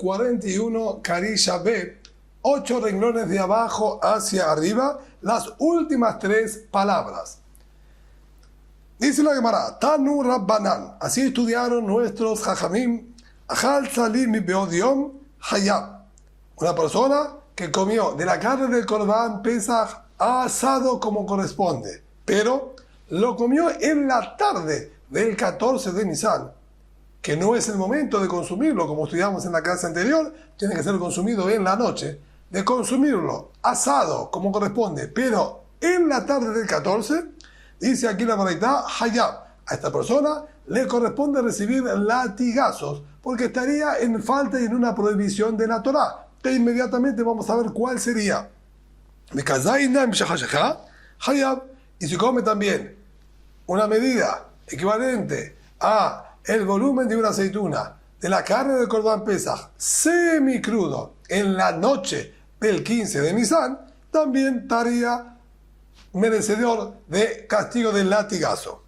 41, Carisha B, 8 renglones de abajo hacia arriba, las últimas 3 palabras. Dice la Gemara, Tanu Rabbanan, así estudiaron nuestros Jajamim, Ajal Salim mi Beodiom Hayab. Una persona que comió de la carne del Corbán Pesach asado como corresponde, pero lo comió en la tarde del 14 de Nisan, que no es el momento de consumirlo, como estudiamos en la clase anterior, tiene que ser consumido en la noche, de consumirlo asado como corresponde, pero en la tarde del 14, dice aquí la Baraitá, Hayab, a esta persona le corresponde recibir latigazos, porque estaría en falta y en una prohibición de la Torá, que inmediatamente vamos a ver cuál sería. Hayab, y si come también una medida equivalente a el volumen de una aceituna de la carne del Corbán Pesach semicrudo en la noche del 15 de Nisan, también estaría merecedor de castigo del latigazo.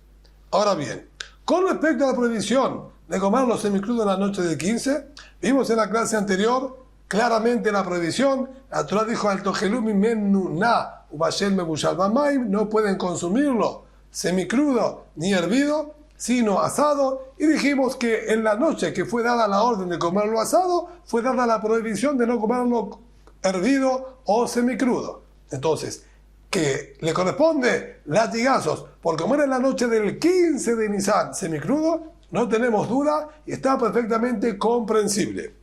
Ahora bien, con respecto a la prohibición de comerlo semicrudo en la noche del 15, vimos en la clase anterior claramente la prohibición. La Torah dijo al tojelumi menuna ubashel mebushal bamaim, no pueden consumirlo semicrudo ni hervido, sino asado, y dijimos que en la noche que fue dada la orden de comerlo asado, fue dada la prohibición de no comerlo hervido o semicrudo. Entonces, que le corresponde latigazos por comer en la noche del 15 de Nisan semicrudo, no tenemos duda y está perfectamente comprensible.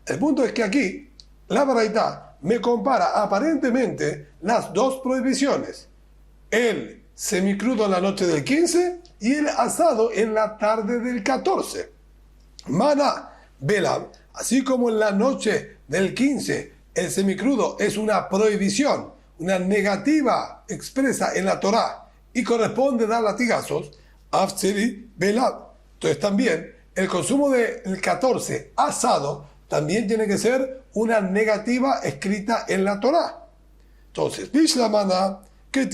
El punto es que aquí la Baraitá me compara aparentemente las dos prohibiciones: el semicrudo en la noche del 15 y el asado en la tarde del 14. Mana Belam, así como en la noche del 15 el semicrudo es una prohibición, una negativa expresa en la Torá y corresponde dar latigazos, Afseri Belam. Entonces también el consumo del 14 asado también tiene que ser una negativa escrita en la Torá. Entonces, Bishlamana, que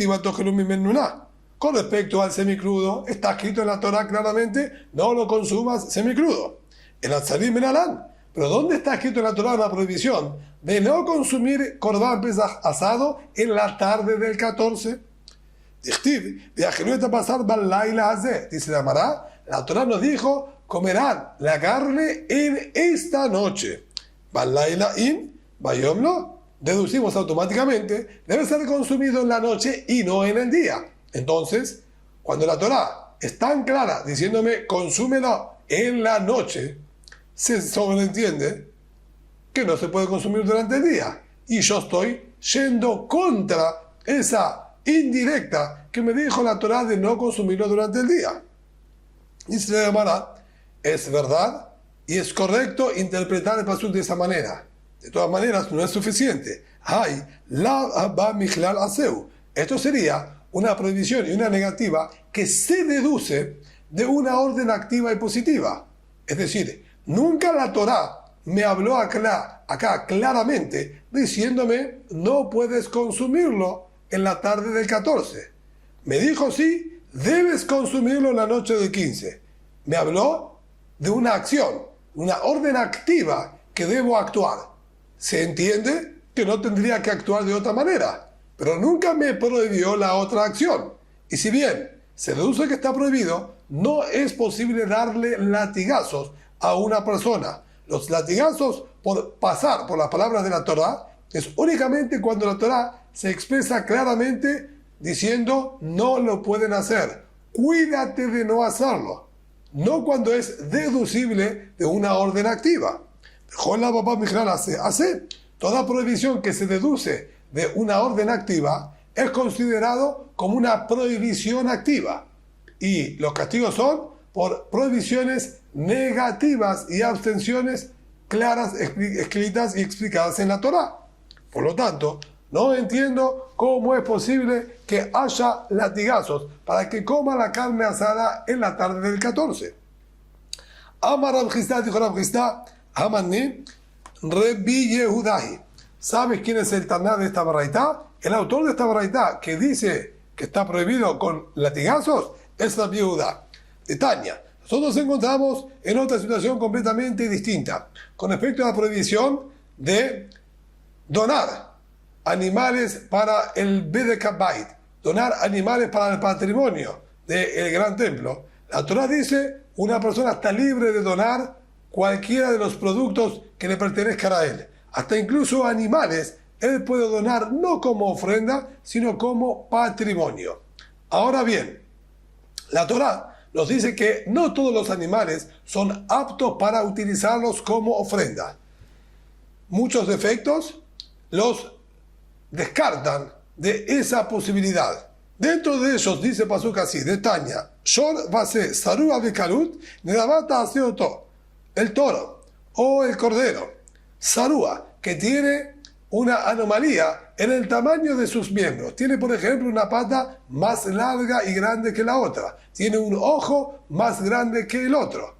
con respecto al semicrudo, está escrito en la Torá claramente, no lo consumas semicrudo. El Atzarim Menalán, pero ¿dónde está escrito en la Torá la prohibición de no consumir Corbán Pesach asado en la tarde del 14? Dice la Mará, la Torá nos dijo, comerán la carne en esta noche. Deducimos automáticamente, debe ser consumido en la noche y no en el día. Entonces, cuando la Torá es tan clara diciéndome consúmelo en la noche, se sobreentiende que no se puede consumir durante el día. Y yo estoy yendo contra esa indirecta que me dijo la Torá de no consumirlo durante el día. Dice la Gemara, es verdad y es correcto interpretar el pasuk de esa manera. De todas maneras, no es suficiente. Hay la ba michlal aseu. Esto sería una prohibición y una negativa que se deduce de una orden activa y positiva. Es decir, nunca la Torá me habló acá claramente diciéndome no puedes consumirlo en la tarde del 14. Me dijo sí, debes consumirlo en la noche del 15. Me habló de una acción, una orden activa que debo actuar. Se entiende que no tendría que actuar de otra manera, pero nunca me prohibió la otra acción. Y si bien se deduce que está prohibido, no es posible darle latigazos a una persona. Los latigazos por pasar por las palabras de la Torá es únicamente cuando la Torá se expresa claramente diciendo no lo pueden hacer, cuídate de no hacerlo, no cuando es deducible de una orden activa. Toda prohibición que se deduce de una orden activa es considerado como una prohibición activa, y los castigos son por prohibiciones negativas y abstenciones claras, escritas y explicadas en la Torá. Por lo tanto, no entiendo cómo es posible que haya latigazos para que coma la carne asada en la tarde del 14. Amar Rab Chisda, dijo Rab Chisda, Amani Rebi Yehudahi. ¿Sabes quién es el Taná de esta baraitá? El autor de esta baraitá que dice que está prohibido con latigazos es Rabbi Yehuda. De Tania, Nosotros nos encontramos en otra situación completamente distinta, con respecto a la prohibición de donar animales para el Bedek Bait, donar animales para el patrimonio del gran templo. La Torah dice, una persona está libre de donar cualquiera de los productos que le pertenezcan a él. Hasta incluso animales, él puede donar no como ofrenda, sino como patrimonio. Ahora bien, la Torah nos dice que no todos los animales son aptos para utilizarlos como ofrenda. Muchos defectos los descartan de esa posibilidad. Dentro de ellos dice Pasuk así, de Tanya, Shor Vase Sarua Bekalut Nedavata Aseoto, el toro o el cordero, Sarua, que tiene una anomalía en el tamaño de sus miembros. Tiene, por ejemplo, una pata más larga y grande que la otra. Tiene un ojo más grande que el otro.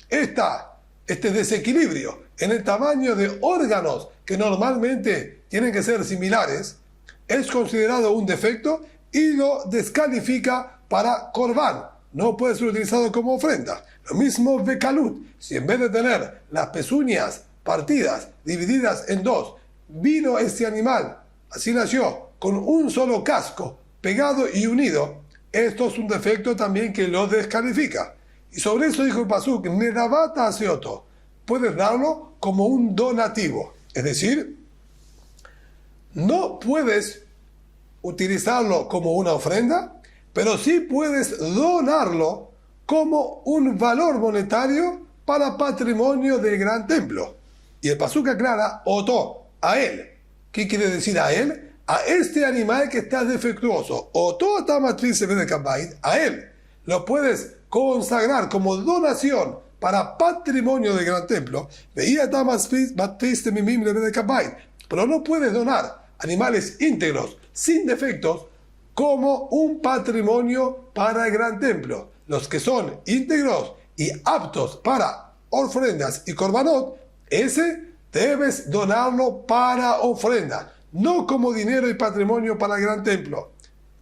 Este desequilibrio en el tamaño de órganos que normalmente tienen que ser similares es considerado un defecto y lo descalifica para Korban. No puede ser utilizado como ofrenda. Lo mismo Bekalut. Si en vez de tener las pezuñas partidas, divididas en dos, vino este animal, así nació, con un solo casco, pegado y unido, esto es un defecto también que lo descalifica. Y sobre eso dijo el Pasuk, Nedavata Aseoto, puedes darlo como un donativo. Es decir, no puedes utilizarlo como una ofrenda, pero sí puedes donarlo como un valor monetario para patrimonio del gran templo. Y el Pasuk aclara, Oto, a él. ¿Qué quiere decir a él? A este animal que está defectuoso. Oto Atamatriz a él. Lo puedes consagrar como donación para patrimonio del gran templo. Pero no puedes donar animales íntegros, sin defectos, como un patrimonio para el gran templo. Los que son íntegros y aptos para ofrendas y korbanot, ese debes donarlo para ofrenda, no como dinero y patrimonio para el gran templo.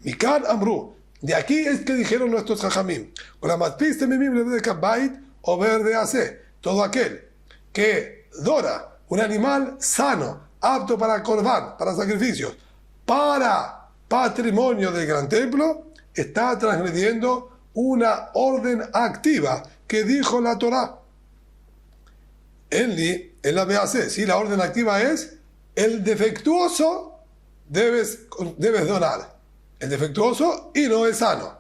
Mikan Amru, de aquí es que dijeron nuestros Jajamim, con la matpiste mimim de Kabait o verde hace, todo aquel que dona un animal sano, apto para korban, para sacrificios, para patrimonio del gran templo, está transgrediendo una orden activa que dijo la Torá. En la BAC, si la orden activa es el defectuoso debes donar, el defectuoso y no el sano.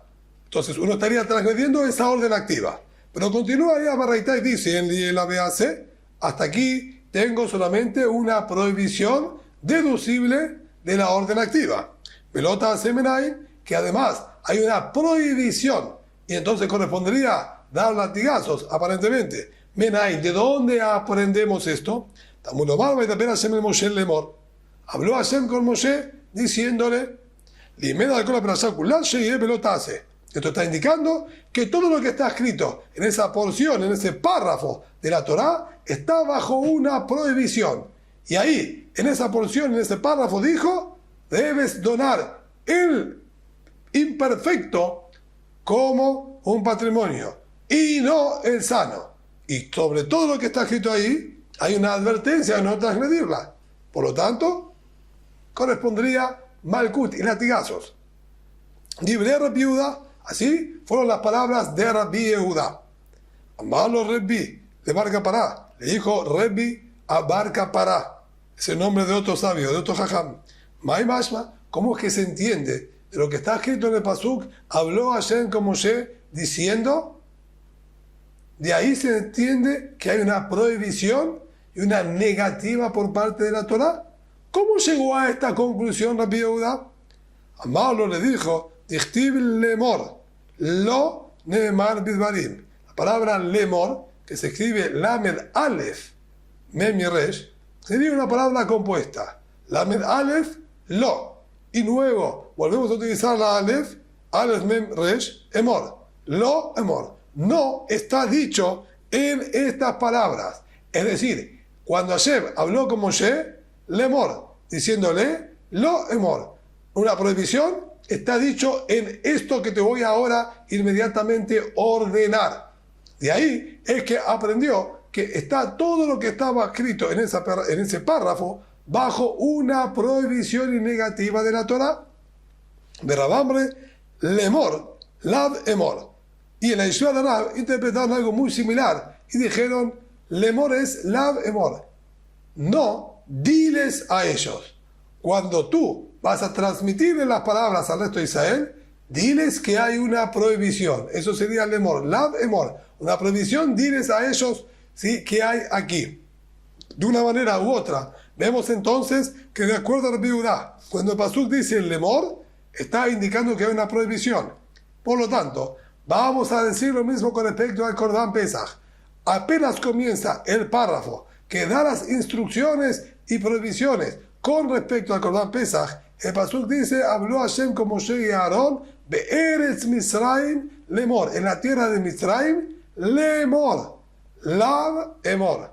Entonces uno estaría transgrediendo esa orden activa. Pero continúa ahí a Barraitá y dice en la BAC, hasta aquí tengo solamente una prohibición deducible de la orden activa. Pelota Semenay, que además hay una prohibición y entonces correspondería dar latigazos aparentemente. Menay, ¿de dónde aprendemos esto? Habló Hashem con Moshe diciéndole, esto está indicando que todo lo que está escrito en esa porción, en ese párrafo de la Torá, está bajo una prohibición. Y ahí, en esa porción, en ese párrafo, dijo, debes donar el imperfecto como un patrimonio y no el sano. Y sobre todo lo que está escrito ahí, hay una advertencia de no transgredirla. Por lo tanto, correspondría malkut y latigazos. Libre Rabbi Yehuda, así fueron las palabras de Rabbi Yehuda. Amalo Rabbi de Barca Pará, le dijo Rabbi a Barca Pará, es el nombre de otro sabio, de otro jajam. Mai Mashma, ¿cómo es que se entiende de lo que está escrito en el Pasuk? Habló Hashem con Moshe diciendo, de ahí se entiende que hay una prohibición y una negativa por parte de la Torá. ¿Cómo llegó a esta conclusión Rabbi Yehuda? Amalo le dijo, Dichtiv lemor, lo neemar bidvarim. La palabra lemor, que se escribe lamed alef, mem y resh, sería una palabra compuesta. Lamed alef, lo. Y luego volvemos a utilizar la alef, alef mem resh, emor. Lo, emor. No está dicho en estas palabras. Es decir, cuando Hashem habló con Moshe, lemor, diciéndole, lo, emor. Una prohibición está dicho en esto que te voy ahora inmediatamente ordenar. De ahí es que aprendió que está todo lo que estaba escrito en ese párrafo bajo una prohibición y negativa de la Torah. De Rabambre, lemor, lav emor. Y en la Yeshiva de Rab interpretaron algo muy similar y dijeron, lemor es lav emor. No, diles a ellos. Cuando tú vas a transmitirle las palabras al resto de Israel, diles que hay una prohibición. Eso sería lemor, lav emor. Una prohibición, diles a ellos, ¿sí?, que hay aquí. De una manera u otra, vemos entonces que de acuerdo a Rabbi Judá, cuando el pasuk dice lemor, está indicando que hay una prohibición. Por lo tanto, vamos a decir lo mismo con respecto al Corban Pesach. Apenas comienza el párrafo que da las instrucciones y prohibiciones con respecto al Corban Pesach, el pasuk dice, habló Hashem con Moshe y Aarón, Be'eretz Misraim lemor, en la tierra de Misraim, lemor, lav emor.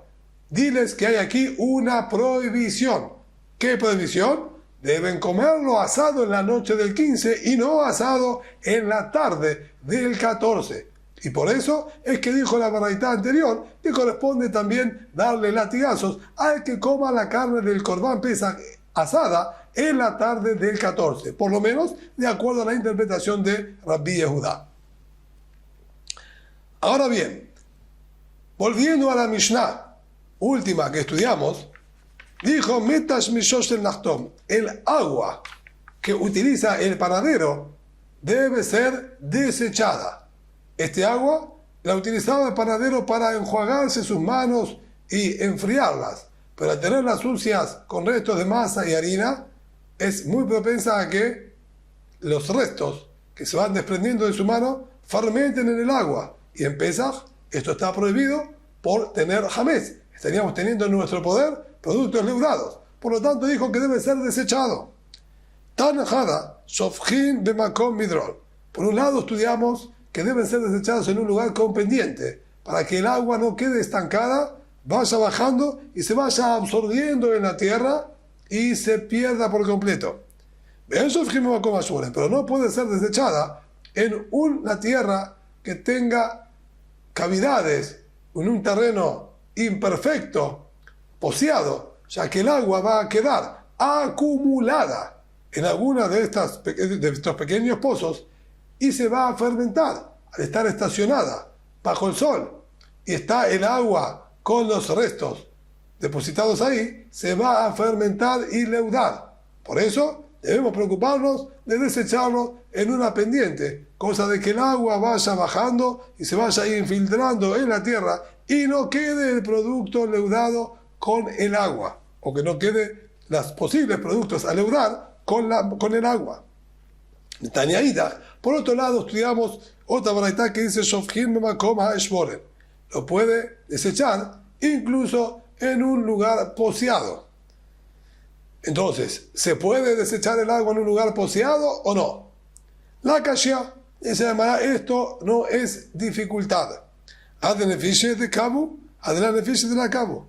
Diles que hay aquí una prohibición. ¿Qué prohibición? Deben comerlo asado en la noche del 15 y no asado en la tarde del 14. Y por eso es que dijo la baraita anterior que corresponde también darle latigazos al que coma la carne del Corban Pesach asada en la tarde del 14. Por lo menos de acuerdo a la interpretación de Rabbi Yehudá. Ahora bien, volviendo a la Mishnah última que estudiamos, dijo Metash Mishosh el Nachtom, el agua que utiliza el panadero debe ser desechada. Este agua la utilizaba el panadero para enjuagarse sus manos y enfriarlas, pero al tenerlas sucias con restos de masa y harina, es muy propensa a que los restos que se van desprendiendo de su mano fermenten en el agua. Y en Pesach esto está prohibido por tener jamés. Estaríamos teniendo en nuestro poder productos leudados. Por lo tanto dijo que debe ser desechado. Tanjada, Shofjin Bemakom Midrol. Por un lado estudiamos que deben ser desechados en un lugar con pendiente, para que el agua no quede estancada, vaya bajando y se vaya absorbiendo en la tierra y se pierda por completo. Pero no puede ser desechada en una tierra que tenga cavidades, en un terreno imperfecto, poceado, ya que el agua va a quedar acumulada en alguna de estos pequeños pozos y se va a fermentar al estar estacionada bajo el sol y está el agua con los restos depositados ahí, se va a fermentar y leudar. Por eso debemos preocuparnos de desecharlo en una pendiente, cosa de que el agua vaya bajando y se vaya infiltrando en la tierra y no quede el producto leudado con el agua, o que no quede los posibles productos a leudar con el agua. Taniaída. Por otro lado, estudiamos otra baraita que dice Shofjin Bemakom HaEshboren. Lo puede desechar incluso en un lugar poceado. Entonces, ¿se puede desechar el agua en un lugar poceado o no? La Kashia se llamará esto no es dificultad. Adenefiche de cabo, adenefiche de la cabo.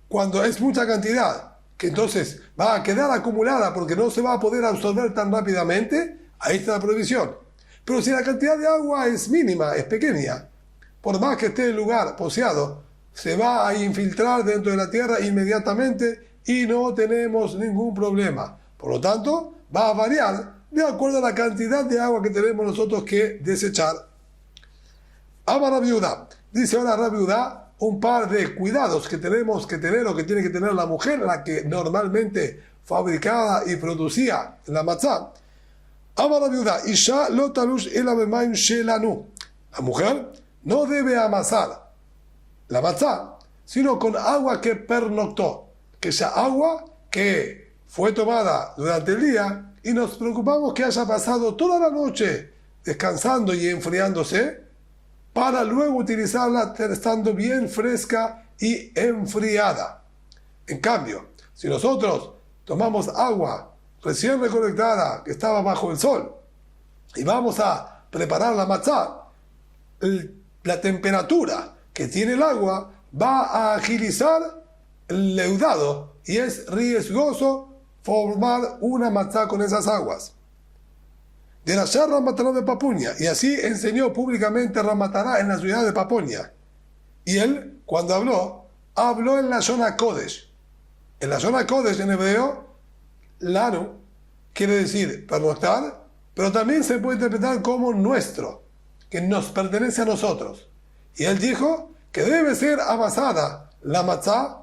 Cuando es mucha cantidad, que entonces va a quedar acumulada porque no se va a poder absorber tan rápidamente, ahí está la prohibición. Pero si la cantidad de agua es mínima, es pequeña, por más que esté el lugar poceado, se va a infiltrar dentro de la tierra inmediatamente y no tenemos ningún problema. Por lo tanto, va a variar de acuerdo a la cantidad de agua que tenemos nosotros que desechar. Ama Rabbi Judá. Dice ahora Rabbi Judá un par de cuidados que tenemos que tener o que tiene que tener la mujer, la que normalmente fabricaba y producía la matzá. Ama Rabbi Judá, Isha lo talush ela bemaim shelanu. La mujer no debe amasar la matzá, sino con agua que pernoctó, que sea agua que fue tomada durante el día y nos preocupamos que haya pasado toda la noche descansando y enfriándose para luego utilizarla estando bien fresca y enfriada. En cambio, si nosotros tomamos agua recién recolectada que estaba bajo el sol y vamos a preparar la matzá, la temperatura que tiene el agua va a agilizar el leudado y es riesgoso formar una matzá con esas aguas. de la Ramatará de Papunia. Y así enseñó públicamente Ramatará en la ciudad de Papunia. Y él, cuando habló en la zona Kodesh. En la zona Kodesh en hebreo, Lanu quiere decir pernoctar, pero también se puede interpretar como nuestro, que nos pertenece a nosotros. Y él dijo que debe ser amasada la matzá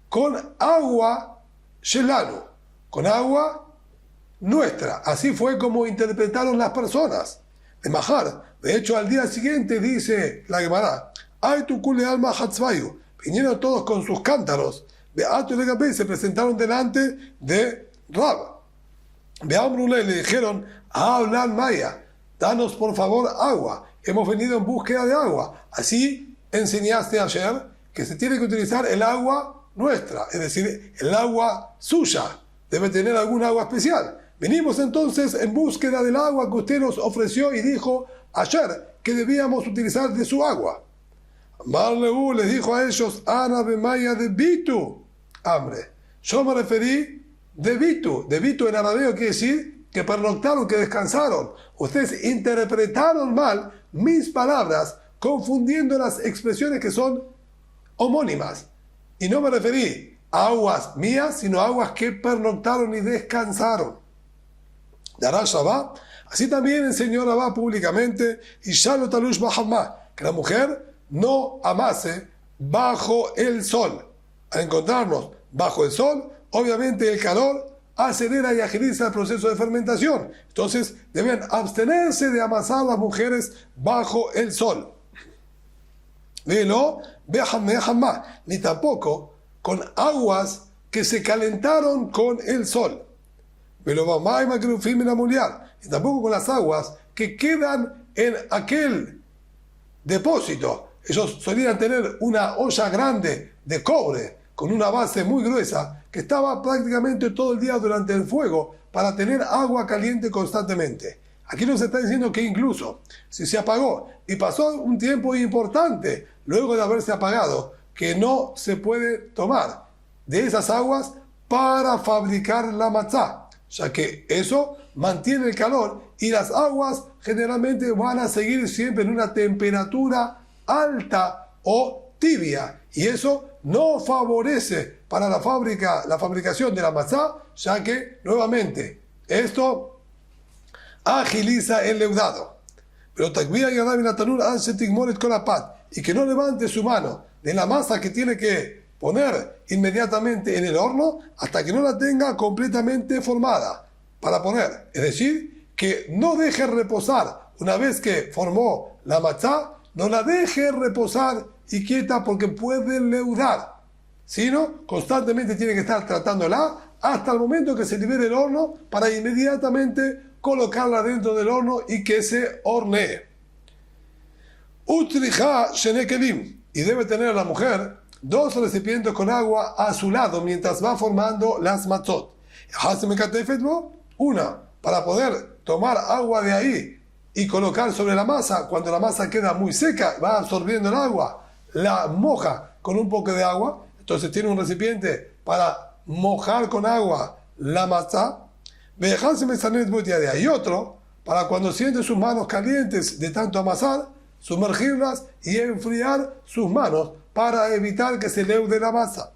con agua shelanu, con agua nuestra. Así fue como interpretaron las personas. De Mahar, de hecho, al día siguiente dice la Gemara, ay tu kule alma hatzvayu, vinieron todos con sus cántaros, se presentaron delante de Rab. Le dijeron, hablan maya, danos por favor agua, hemos venido en búsqueda de agua. Así enseñaste ayer que se tiene que utilizar el agua nuestra, es decir, el agua suya, debe tener algún agua especial. Venimos entonces en búsqueda del agua que usted nos ofreció y dijo ayer que debíamos utilizar de su agua. Marleu les dijo a ellos, Ana Bemaya de Bitu, hambre. Yo me referí de Bitu. De Bitu en arameo quiere decir que pernoctaron, que descansaron. Ustedes interpretaron mal mis palabras, confundiendo las expresiones que son homónimas. Y no me referí a aguas mías, sino a aguas que pernoctaron y descansaron. Dará Shabbat. Así también enseñó Rabá públicamente, y Shalo Talush Bahamá, que la mujer no amase bajo el sol. Al encontrarnos bajo el sol, obviamente el calor acelera y agiliza el proceso de fermentación. Entonces deben abstenerse de amasar las mujeres bajo el sol. Velo, ni tampoco con aguas que se calentaron con el sol. Y tampoco con las aguas que quedan en aquel depósito. Ellos solían tener una olla grande de cobre con una base muy gruesa que estaba prácticamente todo el día durante el fuego para tener agua caliente constantemente. Aquí nos está diciendo que incluso si se apagó y pasó un tiempo importante luego de haberse apagado, que no se puede tomar de esas aguas para fabricar la matzá, ya que eso mantiene el calor y las aguas generalmente van a seguir siempre en una temperatura alta o tibia, y eso no favorece para la fabricación de la matzá, ya que nuevamente esto agiliza el leudado. Pero y que no levante su mano de la masa que tiene que poner inmediatamente en el horno hasta que no la tenga completamente formada para poner. Es decir, que no deje reposar una vez que formó la matzá, no la deje reposar y quieta porque puede leudar, sino constantemente tiene que estar tratándola hasta el momento que se libere el horno para inmediatamente colocarla dentro del horno y que se hornee. Utrija shenekelim, y debe tener la mujer 2 recipientes con agua a su lado mientras va formando las matzot. Una para poder tomar agua de ahí y colocar sobre la masa. Cuando la masa queda muy seca, va absorbiendo el agua, la moja con un poco de agua. Entonces tiene un recipiente para mojar con agua la matzá. Y otro para cuando siente sus manos calientes de tanto amasar, sumergirlas y enfriar sus manos para evitar que se leude la masa.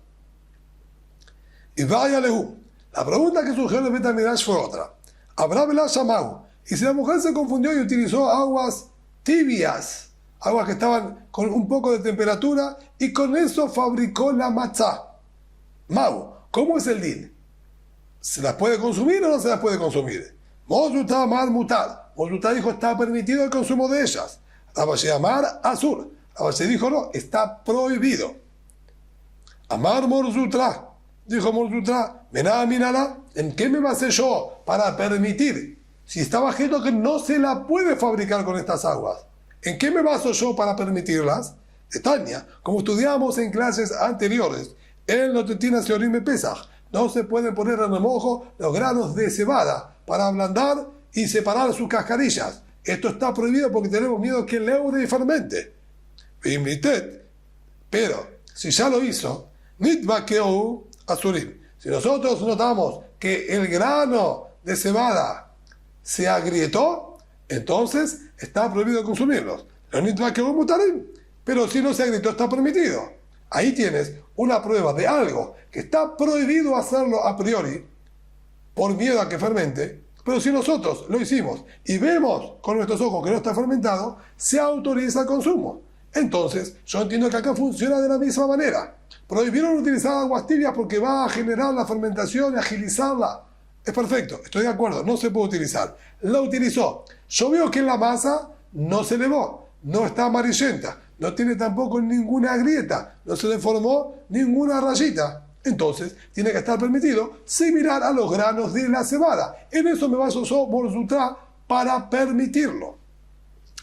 Y vaya lehu. La pregunta que surgió en el Bet HaMikdash fue otra. Habrá velá shamahu. Y si la mujer se confundió y utilizó aguas tibias, aguas que estaban con un poco de temperatura, y con eso fabricó la matzá. Mau, ¿cómo es el din? ¿Se las puede consumir o no se las puede consumir? Mosutá mar mutar. Mosutá dijo está permitido el consumo de ellas. Rabashi amar azur. Rabashi dijo no, está prohibido. Amar morzutra. Dijo morzutra, mená minala, ¿en qué me basé yo para permitir? Si estaba escrito que no se la puede fabricar con estas aguas, ¿en qué me baso yo para permitirlas? Estaña, como estudiamos en clases anteriores, el notetina seorim pesaj, no se pueden poner en remojo los granos de cebada para ablandar y separar sus cascarillas. Esto está prohibido porque tenemos miedo que leude y fermente. Pero si ya lo hizo, azurim. Si nosotros notamos que el grano de cebada se agrietó, entonces está prohibido consumirlos. Pero si no se agrietó, está permitido. Ahí tienes una prueba de algo que está prohibido hacerlo a priori por miedo a que fermente, pero si nosotros lo hicimos y vemos con nuestros ojos que no está fermentado, se autoriza el consumo. Entonces, yo entiendo que acá funciona de la misma manera. Prohibieron utilizar aguas tibias porque va a generar la fermentación y agilizarla. Es perfecto, estoy de acuerdo, no se puede utilizar. La utilizó. Yo veo que la masa no se elevó, no está amarillenta, no tiene tampoco ninguna grieta, no se le formó ninguna rayita. Entonces, tiene que estar permitido similar a los granos de la cebada. En eso me baso yo por Sutra para permitirlo.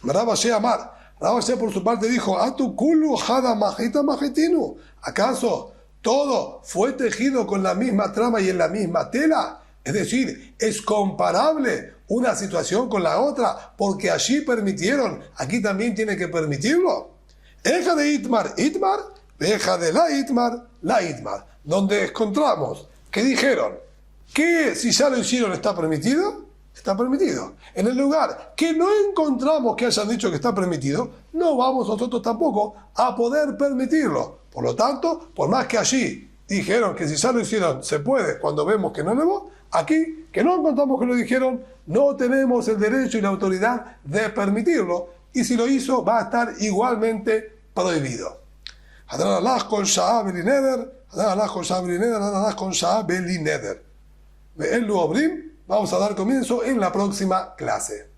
Rav Ashi Amar. Rav Ashi por su parte dijo, ¿Atu kulu hada majita majetinu? ¿Acaso todo fue tejido con la misma trama y en la misma tela? Es decir, ¿es comparable una situación con la otra? Porque allí permitieron, aquí también tiene que permitirlo. Eja de Itmar, Itmar, deja de la Itmar. Donde encontramos que dijeron que si ya lo hicieron está permitido, está permitido. En el lugar que no encontramos que hayan dicho que está permitido, no vamos nosotros tampoco a poder permitirlo. Por lo tanto, por más que allí dijeron que si ya lo hicieron se puede cuando vemos que no elevó, aquí que no encontramos que lo dijeron, no tenemos el derecho y la autoridad de permitirlo, y si lo hizo va a estar igualmente prohibido. Hadran Allah con Sha'ab el Neder, Hadran Allah con Sha'ab el Neder, Hadran Allah con Sha'ab el Neder. Vamos a dar comienzo en la próxima clase.